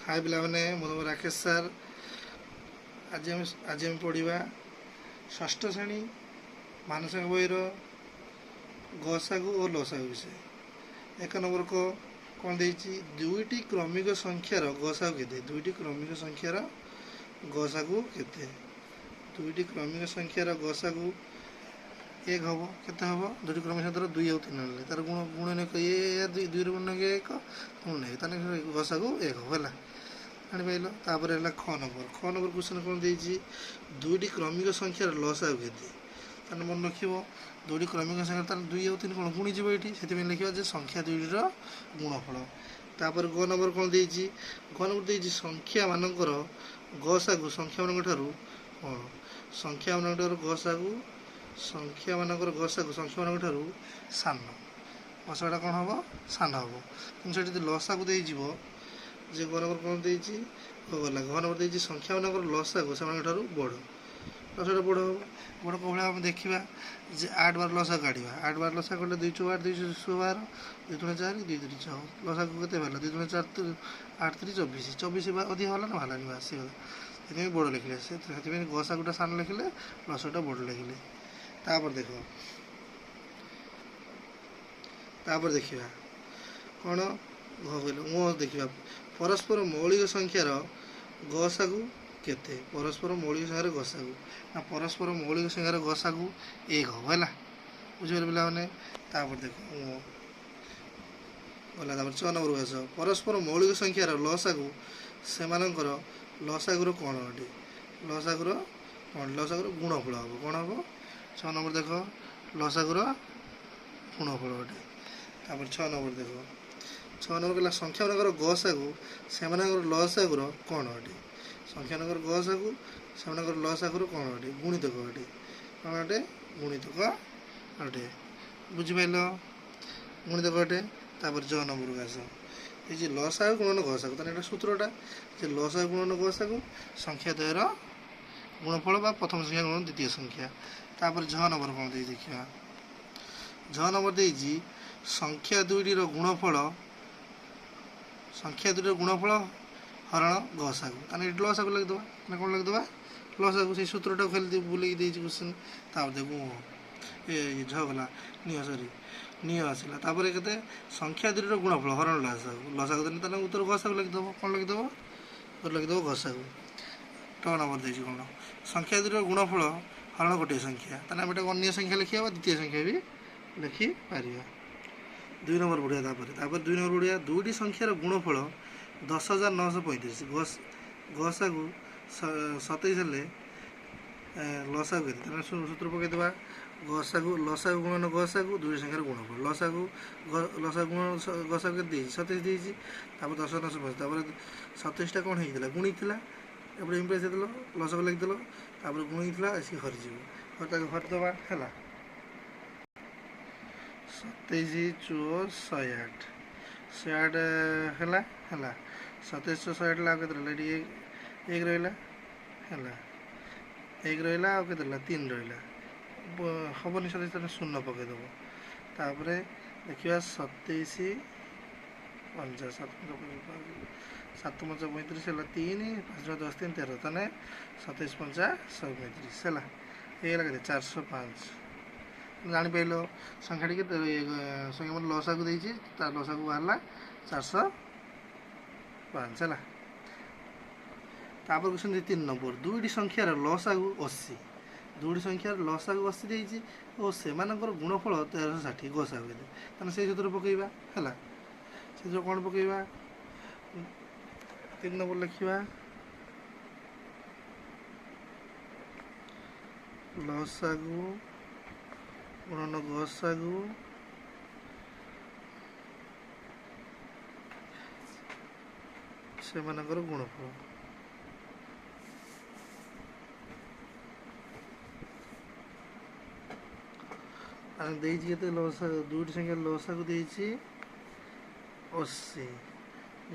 हाय पिलाने मो नाम राकेश सार। आज हम पढ़ा षष्ठ श्रेणी मानसिक बईर गसागु और लसागु विषय। एक नंबर को कौन देती दुईटी क्रमिक संख्यार गसागु केते दुईटी क्रमिक संख्यार गसागु केते दुईटी क्रमिक संख्यार गसागु एक हम केते हम दुईटी क्रमिक संख्यार दुई और तीन ना तार गुण गुण दुई गुण एक गुण गसागु एक है आनीपाल। तापर है ख नंबर क्वेश्चन कौन देती दुईटी क्रमिक संख्यार लसागु केते मन रख दुईटी क्रमिक संख्या दुई और तीन कौन गुणीज ये से लिखा संख्या दुईटर गुणफल। तापर ग नंबर कौन देती ग नंबर देती संख्या मानकर गसागु संख्या मान कौन संख्या मान गसागु संख्या मानकर गसागु संख्या मान सान गसाटा कौन हम सान हम कि लसागु दे जे ग नंबर कौन देती गला घ नंबर देती संख्या मानकर लसागु से बड़ लसाटा बड़ हम बड़ कौन हम देखा जे 8 बार लसा काढ़ा 8 बार लसा कले 2 चौ 8 2 12 2 3 4 2 3 6 लसा को केते भाला 2 3 4 8 3 24 24 अधिक होला ना भालानी बास से बड़ लिखले से गसा गोटा सान लिखले लसाटा बड़ लिखले। तापर देखो तापर देखा कौन कहल मो देखा परस्पर मौलिक संख्यार गसागु केते परस्पर मौलिक संख्यार गसागु ना परस्पर मौलिक संख्यार गसागु एक हम है बुझे पे। तापर देखो गला तापर 6 नंबर आस परस्पर मौलिक संख्यार लसागु से लसागुर कौन अटे लसागुर कौन लसागुर गुणफल हम कौन हम 6 नंबर देख लसागुर गुणफल अटे। तापर 6 नंबर देख 6 नंबर कहला संख्या मानकर गसागु से लसागुर कौन अटे संख्या मानकर गसागु से लसागुर कौन अटे गुणितक अटे कौन अटे गुणितक अटे बुझिपाल गुणितक अटे। तापर 6 नंबर को आस ये लसागु गुणन गसागु तार सूत्रटा जे लसागु गुणन गसागु संख्या द्वयर गुणफल बा प्रथम संख्या गुणन द्वितीय संख्या। तापर 6 नंबर कौन दे देखा 6 नंबर देजी संख्या दुईटर गुणफल संख्या दुईटर गुणफल हरण गसागु ताने लसागु लगिदेवा ना कौन लगिदेवा लसागु से सूत्रटा खेल बुले क्वेश्चन। तापर देखो ये झगला निह सरी निह आसला तापर के संख्या दुईटर गुणफल हरण लसागु लसागु देने ताने उत्तर गसागु लगिदेव कौन लगिदेव उत्तर लगिदेव गसागु। 6 नंबर देती कौन संख्या दुईटर गुणफल हरण गोटे संख्या ताने आम अन्य संख्या लिखा द्वितीय संख्या भी लिखिपर। 2 नंबर बढ़िया तापर 2 नंबर बढ़िया दुईटी संख्यार गुणफल 10,935 गसागु 27 हेल्ले लसागु के सूत्र पकईदे गसागु लसागु गुणन गसागु दुईटी संख्यार गुणफल लसागु लसागु गुण गसागु के 27 देती 10,935 27टा कौन होता गुणी एपटे इम्प्रेस देदेल लसागु लिखिदेल तापर गुणी आसिक हरीज हरिदबा है 27 चौ 108 108 है 27 चौ 108 ला के एक रहा है एक रहा आ के 3 रहा हेनी 27 शून्य पकईदेव तापर देखा 27 50 7 5 35 है 3 5 10 3 13 ताने 27 5 135 है ये 405 जापाल संख्या टी संख्या मैं लसागु देती लसागु बाहर 405 है। तापर क्वेश्चन 3 नंबर दुईटी संख्यार लसागु 80 दुईटी संख्यार लसागु 80 देती और से गुणफल 1360 गसागु के से सूत्र पकईवा है से कौन पकईवा 3 नंबर लिखा लसागु गुणन गसागु से गुणफल दुईटी संख्या लसागु देती 80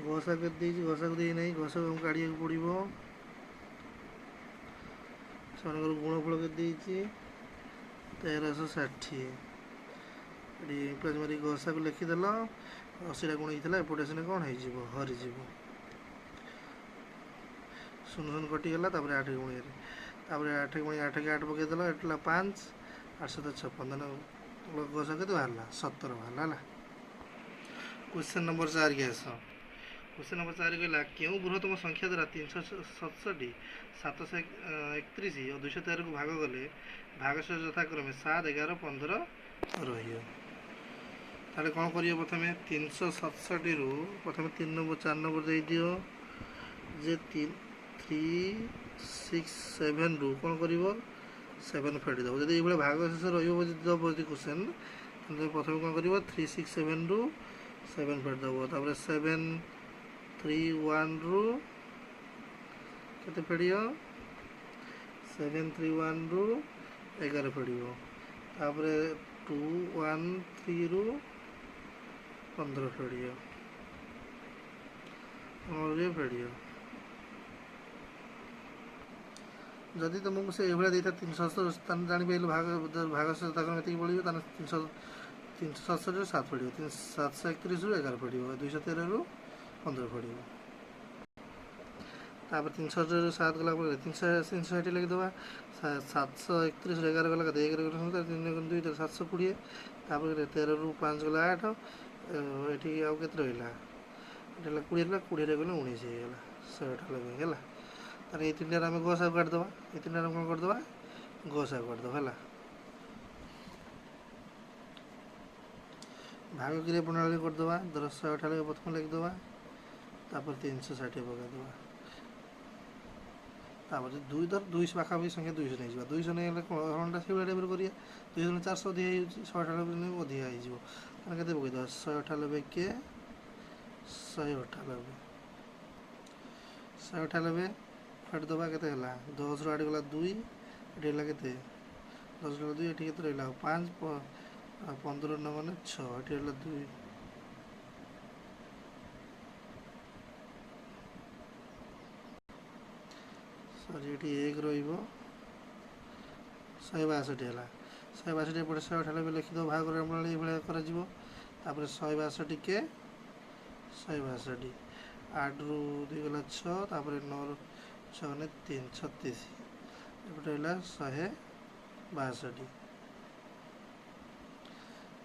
गसागु देती गसागु दे नहीं गसागु काढ़ा पड़ो से गुणफल के देती 1360 प्लस मारी गसागु लिखिदेल 80टा गुण होता एपटे सीने कौन हो हरीज शून्य शून्य कटिगला 8 के गुणिया 8 के गुणिया 8 के 8 पकईदेल एटा 5 8 7 56 गस के बाहर 17 बाहर है। क्वेश्चन नंबर 4 के आस। क्वेश्चन नंबर 4 कहला क्यों बृहत्तम संख्या द्वारा 367 731 और 213 को भाग कले भागशेष यथाक्रमे 7 11 15 रही। ताले कौन करियो प्रथम 367 रु प्रथम 3 नंबर 4 नंबर दे दियो जे 3 6 7 रु कौन करिवो 7 फेडी दबो जदि एभले भागशेष रहियो दबो क्वेश्चन प्रथम कौन करिवो 3 6 7 रु 7 फेडी दबो तापर 7 3 1 रु केते फेडियो 7 3 1 रु 11 फेडियो तापर 2 1 3 रु 15 फेडियो और ये फेडियो जदि तुमको से एभला देता 370 जानी पाइल भाग से एति पड़ो 367 7 पड़ो 731 रु 11 पड़ो 213 रु 15 पड़ो तापर 360 7 गला 360 लगिदेवा 731 रु 11 गला 1 2 720 तापर 13 रु 5 गला 8 ये आउ के रहा 20 20 गले 19 होगा 198 है। तार ये 3 आम गसा काटिदे ये 3 आम कौन करदे गसा काटिदे है। भाग क्रिया प्रणाली करदे धर 198 प्रथम लिखिदे तापर 360 पकईदे तापर 2 धर 200 पाखापाखि संख्या 200 नहीं 200 नहीं हरणटा से टाइप करिया 200 400 अधिक 198 अधिक हो के पकईदे 198 के 198 फाटी दबा के 10 रु 8 गला 2 ये के 10 गला 2 ये रहा 5 15 न मान 6 ये 2 सॉरी ये 1 रो 162 है 162 एपटे 198 लिखिद भाग प्रणाली कर 162 के 162 8 रु 2 गला 6 तापर 9 रु 6 ने 3 36 एपटे है 162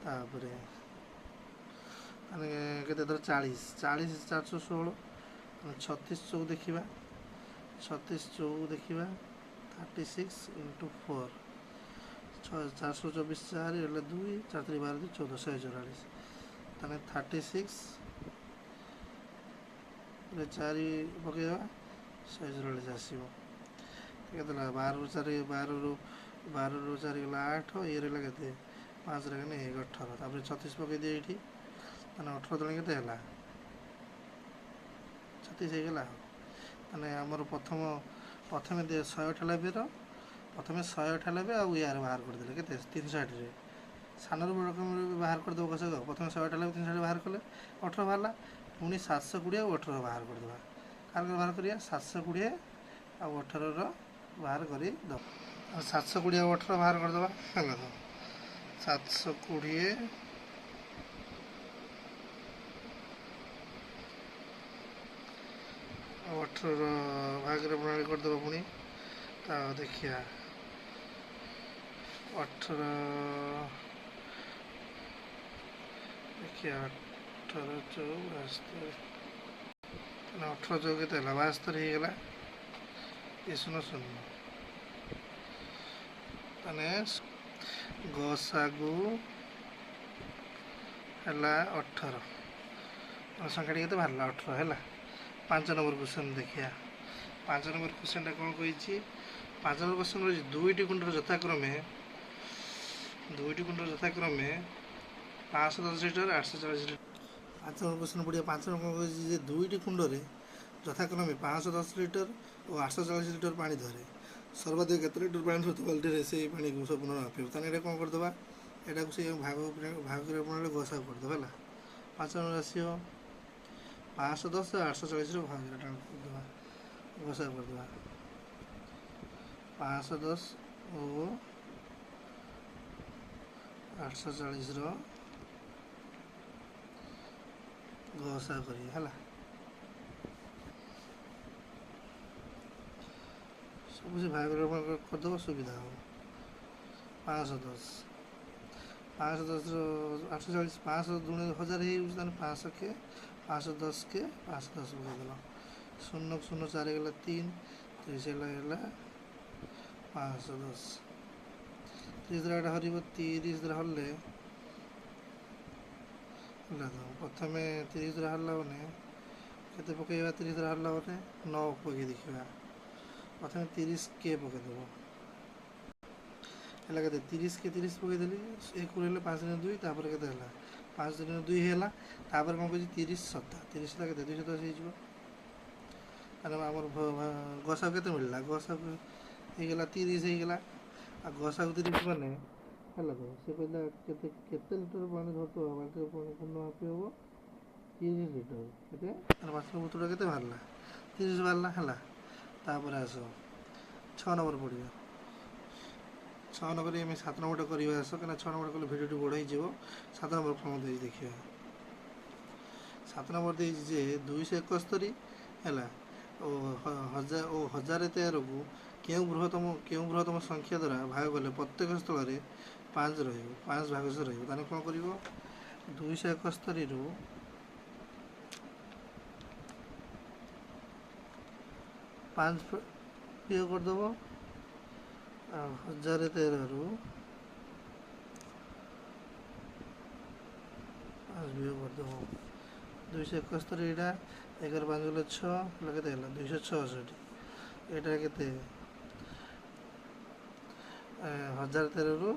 तापर के 40 40 416 36 चौ देखा 36 चौ देखा 36 इंटू 4 424 4 ये 2 4 3 12 14 144 ताने 36 4 पकईवा 144 आसो के 12 रु 4 गला 8 ये रहा के 5 रहा 18 तापर 36 पकई दिए ये 18 तले के 36 होगा मैंने आमर प्रथम 198 प्रथम 198 आउ यार बाहर करदे के 360 सान रकम बाहर करदे कस प्रथम 198 360 बाहर कले 18 बाहर पुणी 720 और 18 बाहर करदे कार बाहर करिया 720 आ 18 बाहर कर 720 और 18 बाहर करदे 720 18 भाग प्रणाली करदे पुणी देखिया 18 देखिए 18 चौ 18 चौ के 72 होगा ये 0 0 मैंने गसागु है 18 संख्या के बाहर 18 है। 5 नंबर क्वेश्चन देखिया 5 नंबर क्वेश्चन कौन कही 5 नंबर क्वेश्चन रही 2टी कुंडर यथाक्रमे 510 लिटर 840 लिटर। 5 नंबर क्वेश्चन पढ़िया 5 नंबर कौन कही 2टी कुंडर यथाक्रमे 510 लिटर और 840 लिटर पानी धरे सर्वाधिक केते लिटर पानी धरते बाल्टी से पानी को संपूर्ण मापिब ताने कौन करदे यहाँ को से भाग प्रणाली गसा करदे है। 5 नंबर आसो 510 840 भाग गसा करदे 510 और 840 गसा करिए है। ସବୁ ସେ ଭାଗ କରିଦେବ ସୁବିଧା ହେବ। 510 510 840 500 ଦୁणे 1000 ହେଇଯାଉଛି, ତାହେଲେ 500 କେ 510 କେ 510 ପକେଇଦେଲ। 0 0 4 ଗଲା 3 30 ହେଲା 510। 30 ଦ୍ୱାରା ଏଇଟା ହରିବ, 30 ଦ୍ୱାରା ହରିଲେ ହେଲା ତ ପ୍ରଥମେ 30 ଦ୍ୱାରା ହରିଲା ମାନେ କେତେ ପକେଇବା? 30 ଦ୍ୱାରା ହରିଲା ମାନେ 9 ପକେଇ ଦେଖିବା। ପ୍ରଥମେ 30 କେ ପକେଇଦେବ, ହେଲା କେତେ? 30 କେ 30 ପକେଇଦେଲି, 1 ହେଲେ 5 ଦିନ 2, ତାପରେ କେତେ ହେଲା? 5 ଦିନ 2 ହେଇଗଲା। ତାପରେ କ'ଣ କହୁଛି? 30 7 30 ଟା କେତେ? 210 ହେଇଯିବ। ତାହେଲେ ଆମର ଗସାକୁ କେତେ ମିଳିଲା? ଗସାକୁ ହେଇଗଲା 30 ହେଇଗଲା। ଆଉ ଗସାକୁ 30 ମାନେ ହେଲା ତ ସେ କହିଲା କେତେ ଲିଟର ପାଣି ଧରୁଥିବ? ବାଲ୍ଟିରେ ପାଣି ପୂର୍ଣ୍ଣ ମାପି ହେବ 30 ଲିଟର। କେତେ? ତାର ମାତ୍ର ବୋତଲଟା କେତେ ବାହାରିଲା? 30 ବାହାରିଲା। ହେଲା, ତାପରେ ଆସ 6 ନମ୍ବର ପଡ଼ିବ। 6 ନମ୍ବରରେ ଆମେ 7 ନମ୍ବରଟା କରିବା। ଆସ, କାହିଁକିନା 6 ନମ୍ବର କଲେ ଭିଡ଼ିଓଟି ବଡ଼ ହେଇଯିବ। 7 ନମ୍ବର କ'ଣ ଦେଇଛି ଦେଖିବା। 7 ନମ୍ବର ଦେଇଛି ଯେ 271 ହେଲା ଓ 1013କୁ କେଉଁ ବୃହତ୍ତମ ସଂଖ୍ୟା ଦ୍ୱାରା ଭାଗ କଲେ ପ୍ରତ୍ୟେକ ସ୍ଥଳରେ 5 ରହିବ, 5 ଭାଗଶଃ ରହିବ। ତାହେଲେ କ'ଣ କରିବ? 271ରୁ 5 ବିয়োଗ କରିଦେବ, ଆଉ 1013ରୁ 5 ବିয়োଗ କରିଦେବ। 271 ଏଇଟା 11 5 ଗଲେ 6 ହେଲା, କେତେ ହେଲା? 266। ଏଇଟା କେତେ? 1013ରୁ